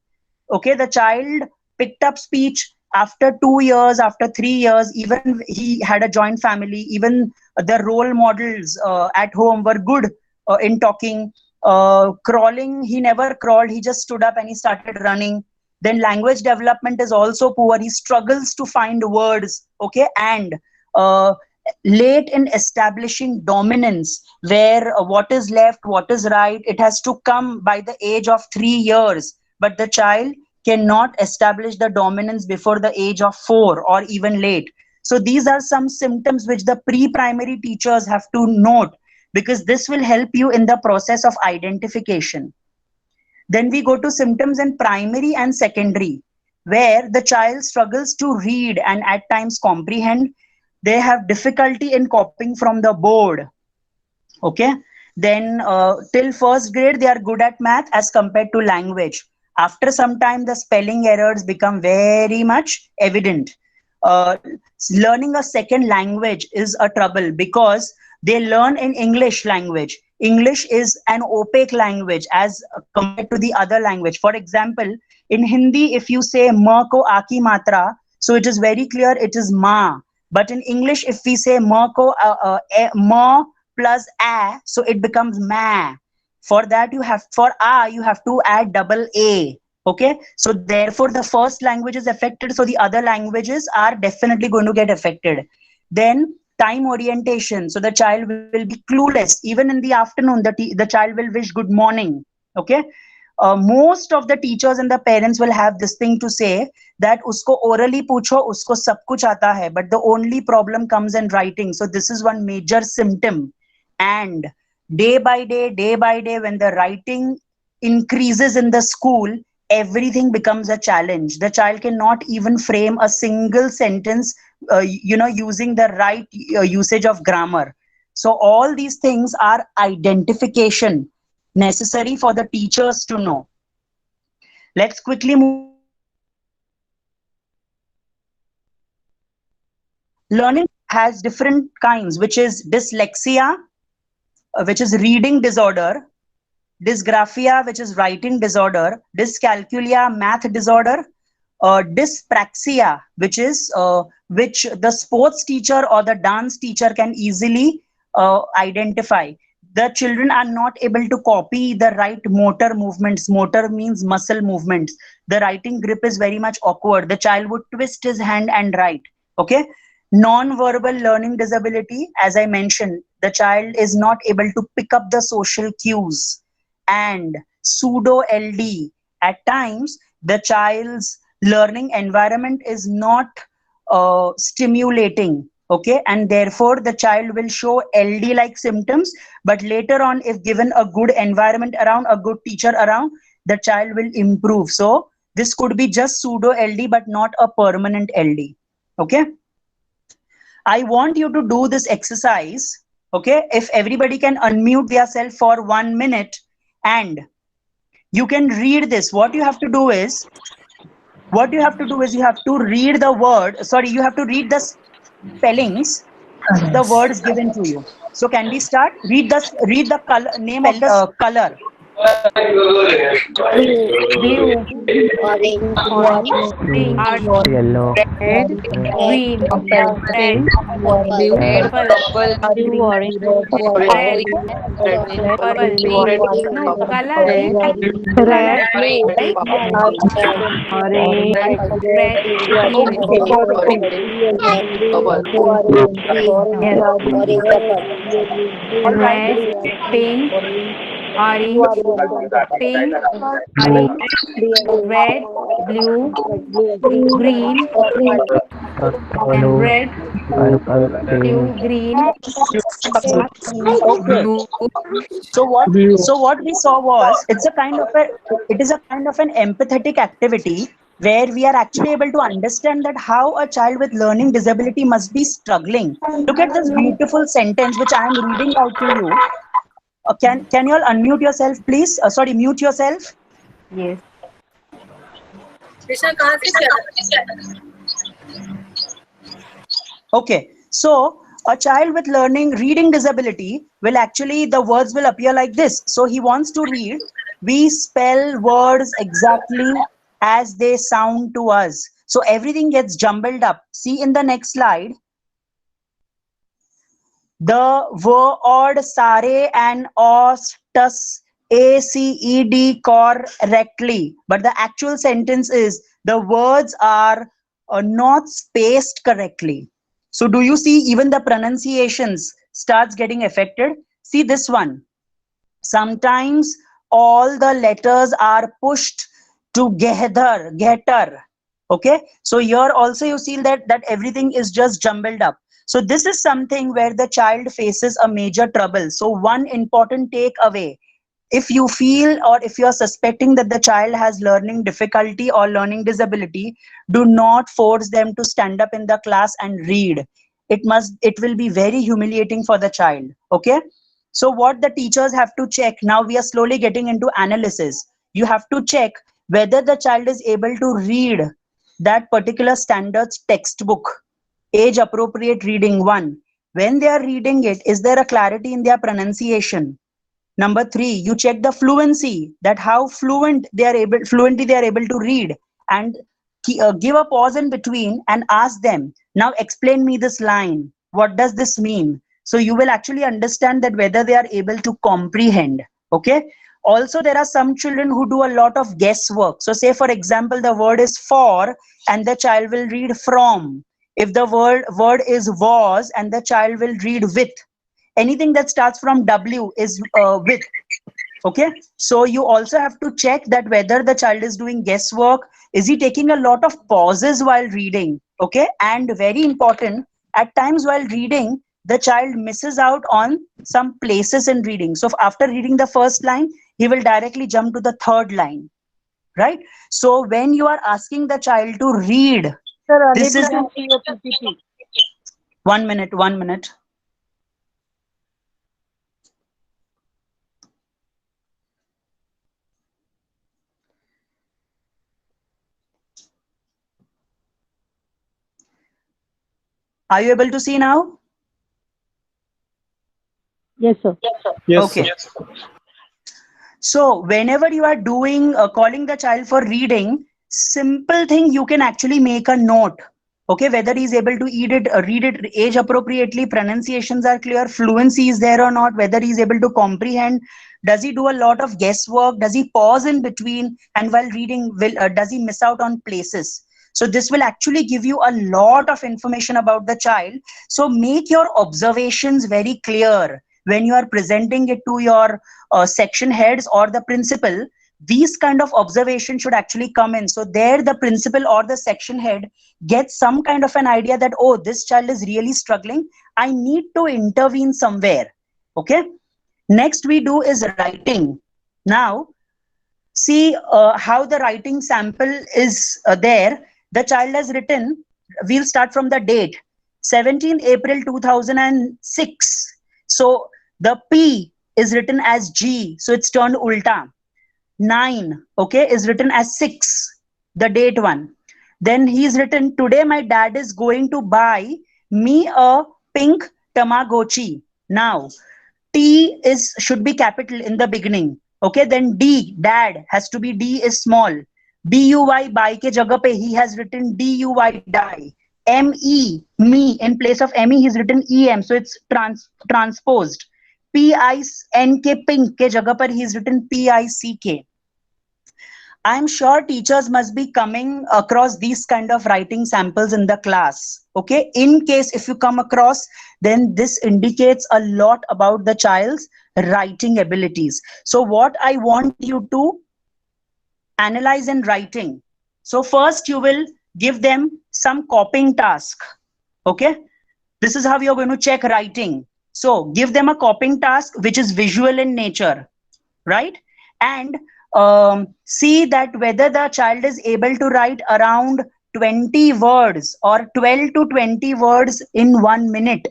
Okay, the child picked up speech after 2 years, after 3 years, even he had a joint family, even the role models at home were good in talking. Crawling, he never crawled, he just stood up and he started running. Then language development is also poor, he struggles to find words. Okay, and late in establishing dominance, where what is left, what is right, it has to come by the age of 3 years, but the child cannot establish the dominance before the age of 4 or even late. So these are some symptoms which the pre-primary teachers have to note, because this will help you in the process of identification. Then we go to symptoms in primary and secondary, where the child struggles to read and at times comprehend. They have difficulty in copying from the board. Okay. Then till first grade, they are good at math as compared to language. After some time, the spelling errors become very much evident. Uh, Learning a second language is a trouble, because they learn in English language. English is an opaque language as compared to the other language. For example, in Hindi, if you say ma ko aki matra, so it is very clear it is ma. But in English, if we say ma ko ma plus a, so it becomes ma. For that, for a you have to add double a. Okay, so therefore the first language is affected, so the other languages are definitely going to get affected. Then time orientation, so the child will be clueless. Even in the afternoon, the child will wish good morning. Okay, most of the teachers and the parents will have this thing to say, that usko orally pucho, usko sab kuch aata hai, but the only problem comes in writing. So this is one major symptom. And day by day, when the writing increases in the school, everything becomes a challenge. The child cannot even frame a single sentence, using the right usage of grammar. So all these things are identification necessary for the teachers to know. Let's quickly move. Learning has different kinds, which is dyslexia, which is reading disorder, dysgraphia, which is writing disorder, dyscalculia, math disorder, dyspraxia, which is which the sports teacher or the dance teacher can easily identify. The children are not able to copy the right motor movements. Motor means muscle movements. The writing grip is very much awkward. The child would twist his hand and write. Okay. Non-verbal learning disability, as I mentioned, the child is not able to pick up the social cues. And pseudo LD, at times the child's learning environment is not stimulating. Okay, and therefore the child will show LD like symptoms, but later on, if given a good environment around, a good teacher around, the child will improve. So this could be just pseudo LD, but not a permanent LD. Okay, I want you to do this exercise. Okay, if everybody can unmute themselves for 1 minute, and you can read this. What you have to do is you have to read the word. Sorry, you have to read the spellings of the words given to you. So can we start? Read the color, name of the color. Blue, orange, pink, yellow, red, green, red, blue, purple, blue, orange, red, purple, no, color, color, red, green, yes, red, pink, orange, pink, orange, red, blue, green, and red, blue, green, Okay. So what we saw was, it is a kind of an empathetic activity, where we are actually able to understand that how a child with learning disability must be struggling. Look at this beautiful sentence which I am reading out to you. Can you all unmute yourself, please? Sorry, mute yourself. yes, Okay, so a child with reading disability will actually, the words will appear like this. So he wants to read. We spell words exactly as they sound to us. So everything gets jumbled up. See in the next slide. The word sare and os, tus, aced correctly. But the actual sentence is, the words are not spaced correctly. So do you see even the pronunciations starts getting affected? See this one. Sometimes all the letters are pushed together, getter. Okay, so here also you see that everything is just jumbled up. So this is something where the child faces a major trouble. So one important takeaway, if you feel or if you are suspecting that the child has learning difficulty or learning disability, do not force them to stand up in the class and read. It will be very humiliating for the child. Okay, so what the teachers have to check, now we are slowly getting into analysis. You have to check whether the child is able to read that particular standards textbook, age appropriate reading one. When they are reading it, is there a clarity in their pronunciation? Number three, you check the fluency, that how fluently they are able to read, and give a pause in between and ask them, now explain me this line. What does this mean? So you will actually understand that whether they are able to comprehend. Okay. Also, there are some children who do a lot of guesswork. So say, for example, the word is for, and the child will read from. If the word is was, and the child will read with. Anything that starts from W is with. Okay, so you also have to check that whether the child is doing guesswork, is he taking a lot of pauses while reading. Okay, and very important, at times while reading the child misses out on some places in reading. So after reading the first line, he will directly jump to the third line, right? So when you are asking the child to read, Sir, this unable is to see your PPT. 1 minute. Are you able to see now? Yes, sir. Yes, Okay. sir. So whenever you are doing calling the child for reading, simple thing, you can actually make a note. Okay, whether he's able to read it age appropriately, pronunciations are clear, fluency is there or not, whether he's able to comprehend, does he do a lot of guesswork, does he pause in between, and while reading, does he miss out on places? So this will actually give you a lot of information about the child. So make your observations very clear when you are presenting it to your section heads or the principal. These kind of observations should actually come in. So there the principal or the section head gets some kind of an idea that, oh, this child is really struggling. I need to intervene somewhere. Okay. Next we do is writing. Now, see how the writing sample is there. The child has written, we'll start from the date, 17th April 2006. So the P is written as G, so it's turned ulta. 9, okay, is written as 6, the date one. Then he's written, today my dad is going to buy me a pink Tamagotchi. Now, T should be capital in the beginning. Okay, then D, dad, has to be D is small. BUY, buy ke jagah pe he has written DUY, die. ME, me, in place of ME he's written EM, so it's transposed. PINK, pink ke jagah par he's written PICK. I'm sure teachers must be coming across these kind of writing samples in the class. Okay, in case if you come across, then this indicates a lot about the child's writing abilities. So what I want you to analyze in writing. So first you will give them some copying task. Okay, this is how you're going to check writing. So give them a copying task which is visual in nature, right? And see that whether the child is able to write around 20 words or 12 to 20 words in 1 minute.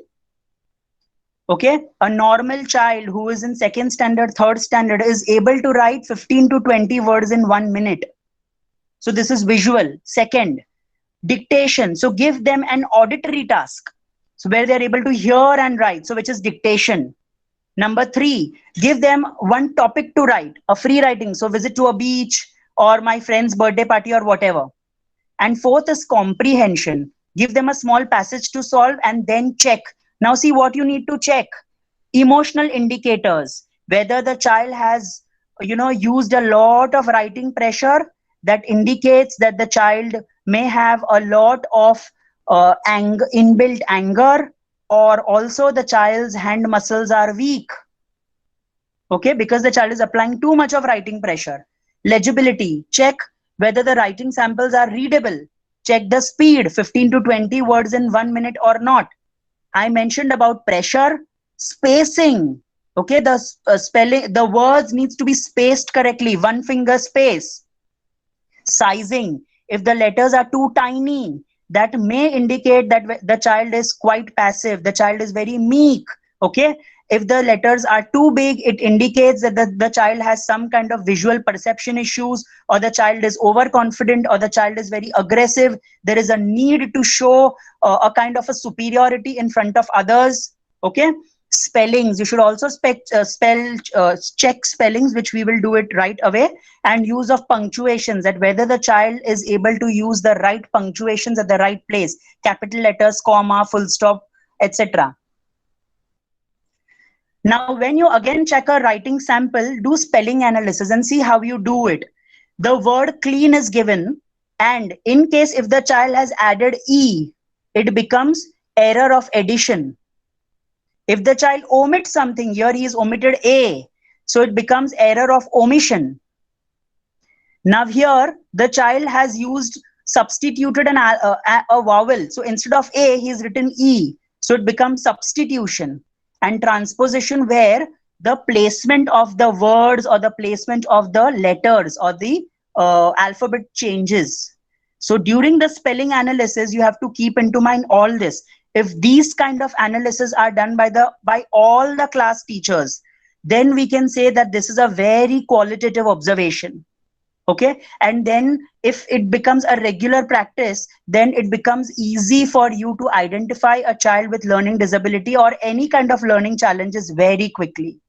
Okay, a normal child who is in second standard, third standard is able to write 15 to 20 words in 1 minute. So this is visual. Second, dictation. So give them an auditory task, so where they're able to hear and write, so which is dictation. Number 3, give them one topic to write, a free writing. So visit to a beach or my friend's birthday party or whatever. And 4th is comprehension. Give them a small passage to solve and then check. Now see what you need to check. Emotional indicators, whether the child has, used a lot of writing pressure, that indicates that the child may have a lot of inbuilt anger, or also the child's hand muscles are weak. Okay, because the child is applying too much of writing pressure. Legibility, check whether the writing samples are readable. Check the speed, 15 to 20 words in 1 minute or not. I mentioned about pressure. Spacing, okay, the spelling, the words needs to be spaced correctly, 1 finger space. Sizing, if the letters are too tiny, that may indicate that the child is quite passive, the child is very meek. Okay, if the letters are too big, it indicates that the child has some kind of visual perception issues, or the child is overconfident, or the child is very aggressive. There is a need to show a kind of a superiority in front of others. Okay, spellings, you should also check spellings, which we will do it right away, and use of punctuations, that whether the child is able to use the right punctuations at the right place, capital letters, comma, full stop, etc. Now, when you again check a writing sample, do spelling analysis and see how you do it. The word clean is given, and in case if the child has added E, it becomes error of addition. If the child omits something, here he is omitted A, so it becomes error of omission. Now here, the child has substituted a vowel. So instead of A, he has written E, so it becomes substitution. And transposition, where the placement of the words or the placement of the letters or the alphabet changes. So during the spelling analysis, you have to keep into mind all this. If these kind of analysis are done by all the class teachers, then we can say that this is a very qualitative observation. Okay, and then if it becomes a regular practice, then it becomes easy for you to identify a child with learning disability or any kind of learning challenges very quickly.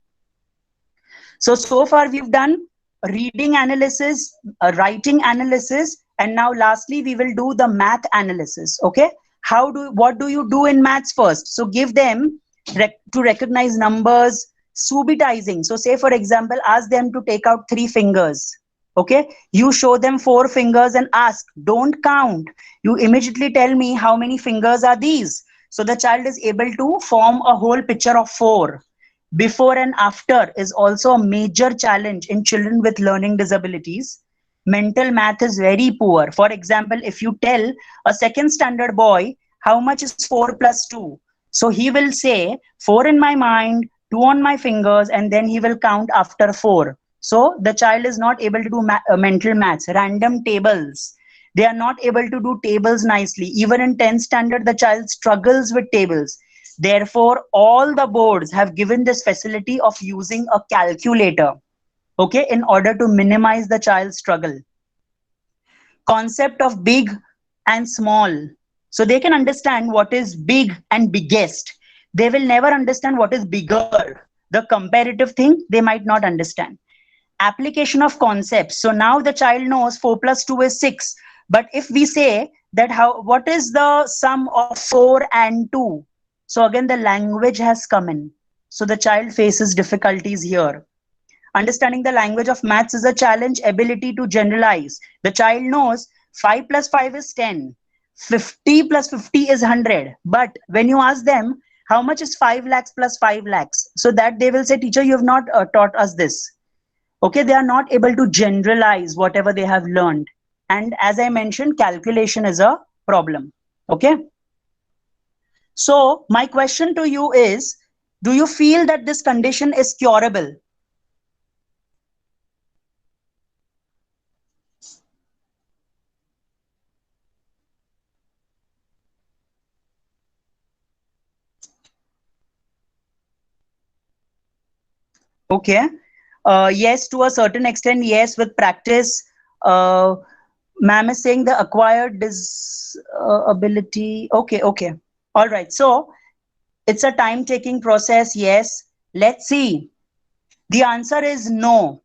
So far we've done reading analysis, writing analysis, and now lastly we will do the math analysis. Okay, what do you do in maths first? So give them to recognize numbers, subitizing. So say for example, ask them to take out 3 fingers. Okay, you show them 4 fingers and ask, don't count. You immediately tell me how many fingers are these. So the child is able to form a whole picture of 4. Before and after is also a major challenge in children with learning disabilities. Mental math is very poor. For example, if you tell a 2nd standard boy, how much is 4 plus 2? So he will say 4 in my mind, 2 on my fingers, and then he will count after 4. So the child is not able to do mental maths, random tables. They are not able to do tables nicely. Even in 10th standard, the child struggles with tables. Therefore, all the boards have given this facility of using a calculator, okay, in order to minimize the child's struggle. Concept of big and small. So they can understand what is big and biggest. They will never understand what is bigger. The comparative thing, they might not understand. Application of concepts. So now the child knows 4 plus 2 is 6. But if we say that what is the sum of 4 and 2? So again, the language has come in. So the child faces difficulties here. Understanding the language of maths is a challenge. Ability to generalize. The child knows 5 plus 5 is 10. 50 plus 50 is 100. But when you ask them, how much is 5 lakhs plus 5 lakhs? So that they will say, teacher, you have not taught us this. Okay, they are not able to generalize whatever they have learned. And as I mentioned, calculation is a problem. Okay. So my question to you is, do you feel that this condition is curable? Okay. Yes, to a certain extent, yes, with practice. Ma'am is saying the acquired disability. Okay. All right. So it's a time-taking process. Yes. Let's see. The answer is no.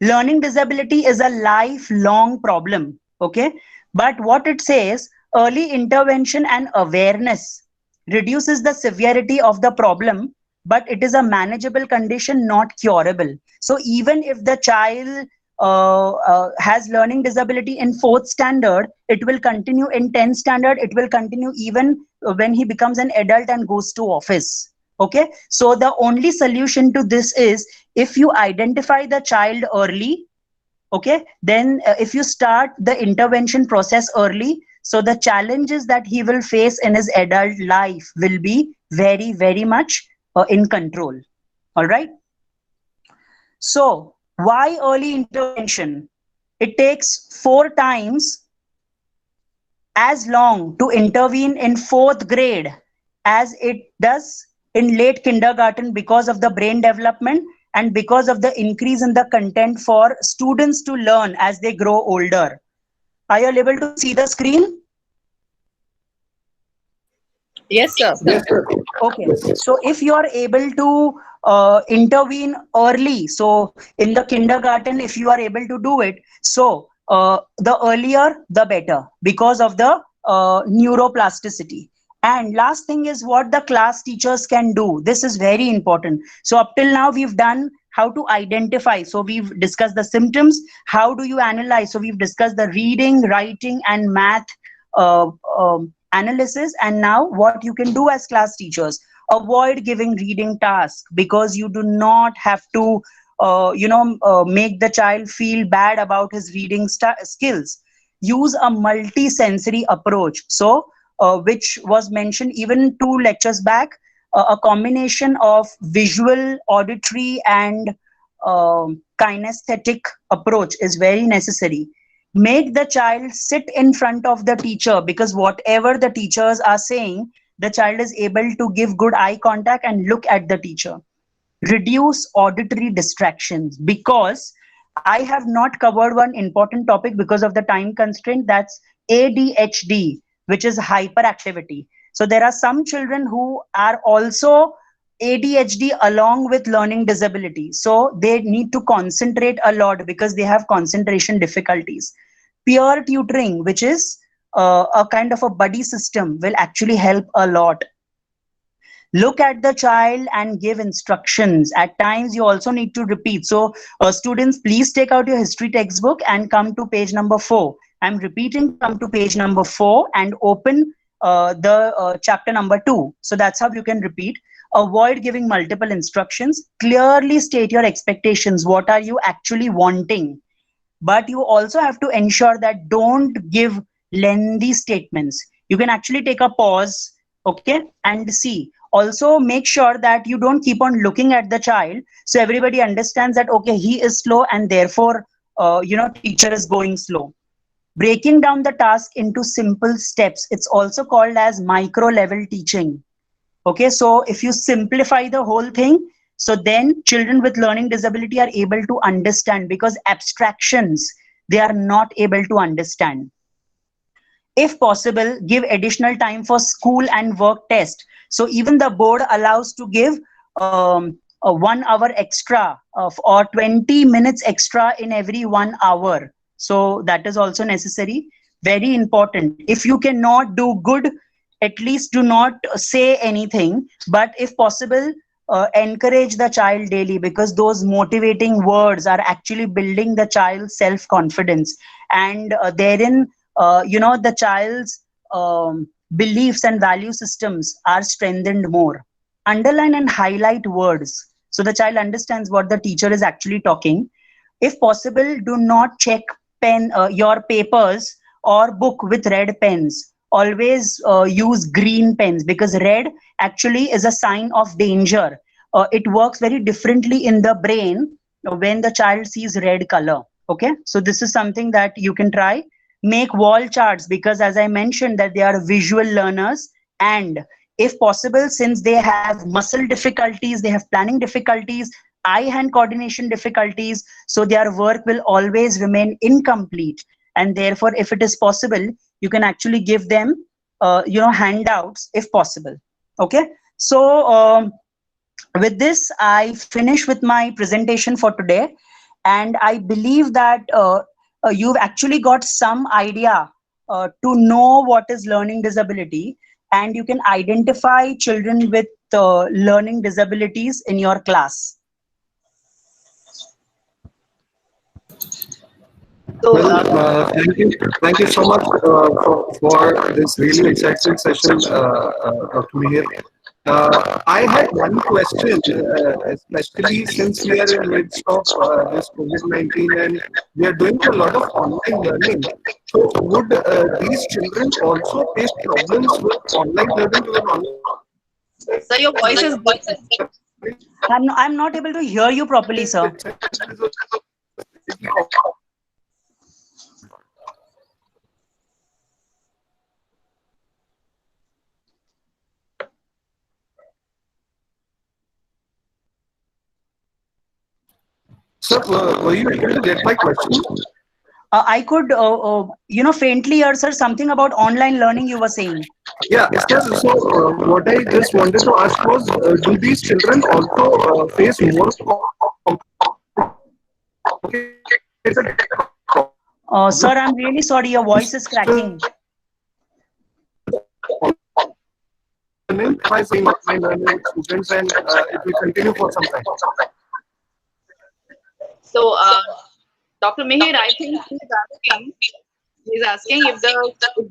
Learning disability is a lifelong problem. Okay. But what it says, early intervention and awareness reduces the severity of the problem, but it is a manageable condition, not curable. So even if the child has learning disability in 4th standard, it will continue in 10th standard, it will continue even when he becomes an adult and goes to office. Okay, so the only solution to this is if you identify the child early, okay, then if you start the intervention process early, so the challenges that he will face in his adult life will be very, very much in control. All right. So why early intervention? It takes 4 times as long to intervene in 4th grade as it does in late kindergarten because of the brain development and because of the increase in the content for students to learn as they grow older. Are you able to see the screen? Yes, sir. Okay, so if you are able to intervene early, so in the kindergarten, if you are able to do it, so the earlier the better because of the neuroplasticity. And last thing is what the class teachers can do. This is very important. So up till now we've done how to identify. So we've discussed the symptoms. How do you analyze? So we've discussed the reading, writing, and math uh, analysis. And now what you can do as class teachers: avoid giving reading tasks because you do not have to make the child feel bad about his reading skills. Use a multi-sensory approach, so which was mentioned even 2 lectures back. A combination of visual, auditory, and kinesthetic approach is very necessary. Make the child sit in front of the teacher, because whatever the teachers are saying, the child is able to give good eye contact and look at the teacher. Reduce auditory distractions, because I have not covered one important topic because of the time constraint, that's ADHD, which is hyperactivity. So there are some children who are also ADHD along with learning disability. So they need to concentrate a lot because they have concentration difficulties. Peer tutoring, which is a kind of a buddy system, will actually help a lot. Look at the child and give instructions. At times you also need to repeat. So students, please take out your history textbook and come to page number 4. I'm repeating, come to page number 4 and open the chapter number 2. So that's how you can repeat. Avoid giving multiple instructions. Clearly state your expectations. What are you actually wanting? But you also have to ensure that don't give lengthy statements. You can actually take a pause, okay, and see. Also make sure that you don't keep on looking at the child, so everybody understands that okay, he is slow and therefore teacher is going slow. Breaking down the task into simple steps, it's also called as micro level teaching. Okay, so if you simplify the whole thing, so then children with learning disability are able to understand, because abstractions they are not able to understand. If possible, give additional time for school and work test. So even the board allows to give a 1 hour extra or 20 minutes extra in every 1 hour. So that is also necessary. Very important. If you cannot do good, at least do not say anything. But if possible, encourage the child daily, because those motivating words are actually building the child's self-confidence. And therein, the child's beliefs and value systems are strengthened more. Underline and highlight words so the child understands what the teacher is actually talking. If possible, do not check your papers or book with red pens. Always use green pens, because red actually is a sign of danger. It works very differently in the brain when the child sees red color. Okay, so this is something that you can try. Make wall charts, because as I mentioned that they are visual learners, and if possible, since they have muscle difficulties, they have planning difficulties, eye-hand coordination difficulties, so their work will always remain incomplete. And therefore, if it is possible, you can actually give them handouts if possible. Okay, so with this I finish with my presentation for today, and I believe that you've actually got some idea to know what is learning disability, and you can identify children with learning disabilities in your class. So, Thank you so much for this really exciting session, Dr. Mihir. I had one question, especially since we are in midst of this COVID-19 and we are doing a lot of online learning. So, would these children also face problems with online learning? sir, your voice is breaking. I'm not able to hear you properly, sir. Sir, were you able to get my question? I could, faintly hear, sir, something about online learning you were saying. Yeah, sir. So, what I just wanted to ask was, do these children also face more Sir, I'm really sorry, your voice is cracking. if I see my learning with students and it will continue for some time? So, Dr. Mihir, I think he's asking if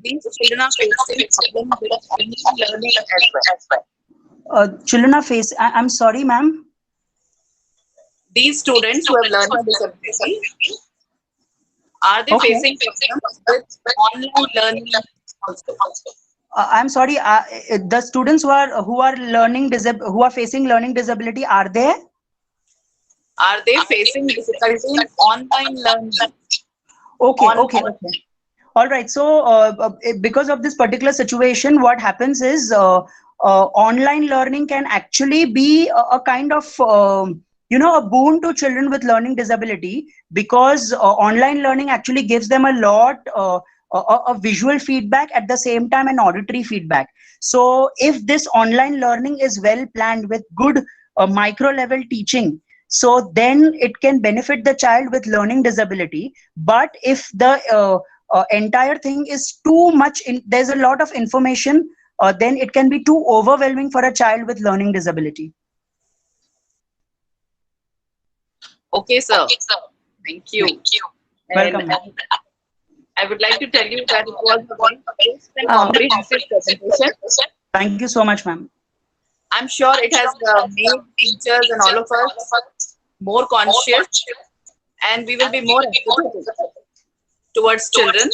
these children are facing problems with online learning as well. Children are facing, I'm sorry, ma'am. These students who have learning disability, are they Okay. facing problems with online learning also? I'm sorry, the students who are facing learning disability, are they? Are they facing difficulty in online learning? Okay. All right. So, because of this particular situation, what happens is online learning can actually be a kind of, a boon to children with learning disability, because online learning actually gives them a lot of visual feedback, at the same time an auditory feedback. So, if this online learning is well planned with good micro level teaching, so then it can benefit the child with learning disability. But if the entire thing is too much, there's a lot of information, then it can be too overwhelming for a child with learning disability. Okay, sir. Thank you. Welcome. And I would like to tell you that it was a very comprehensive presentation. Thank you so much, ma'am. I'm sure it has made teachers and all of us more conscious, and we will be more empathetic towards children.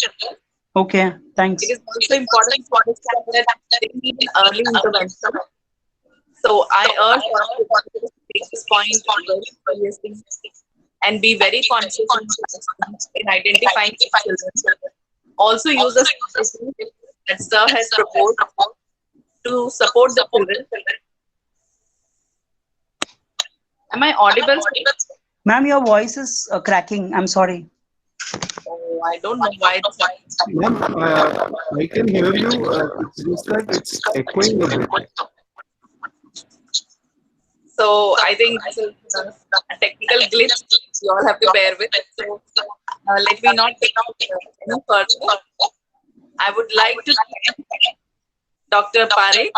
Okay, thanks. It is also important to understand that they need an early intervention. So I urge all to take this point very seriously and be very conscious in identifying children. Also use the strategy that Sir has proposed to support the children. Am I audible? Ma'am, your voice is cracking. I'm sorry. Oh, I don't know why. Ma'am, I can hear you. It's just that it's echoing a bit. So I think this is a technical glitch. You all have to bear with it. So let me not take out any further. I would like to thank Dr. Parekh,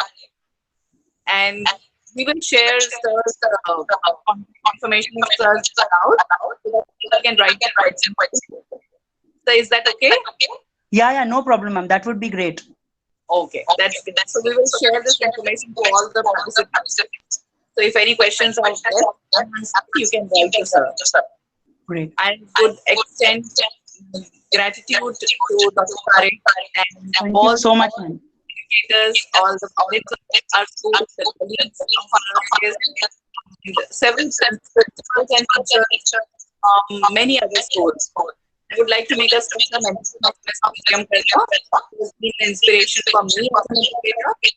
and we will share Sir's information of Sir's out so that people can write their rights. So is that okay? Yeah, no problem, ma'am. That would be great. Okay, that's good. So we will share this information to all the participants. So if any questions are there, you can write to Sir. Great. I would extend gratitude to Dr. Parekh and Thank all you so much, ma'am. educators, all the parents of our schools, the colleagues of our and several principals and teachers, many other schools. I would like to make a special mention of Ms. Priyam Karta, who has been an inspiration for me as an educator. It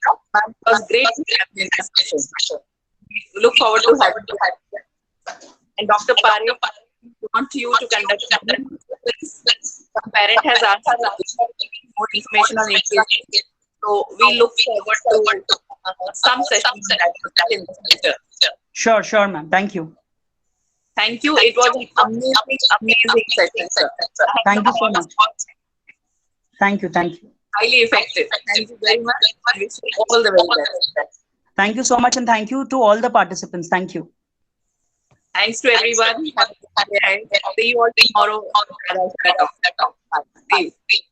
was great to have you in this session. We look forward to having you. And Dr. Parekh, we want you to conduct some parent has asked for more information on education. So we look forward to some sessions in the future. Sure, ma'am. Thank you. Thank you. It was an amazing session, sir. Thank you so much. Thank you. Highly effective. Thank you very much. I wish you all the very best. Thank you so much, and thank you to all the participants. Thank you. Thanks to everyone. Have a good day ahead. See you all tomorrow. Bye. See you.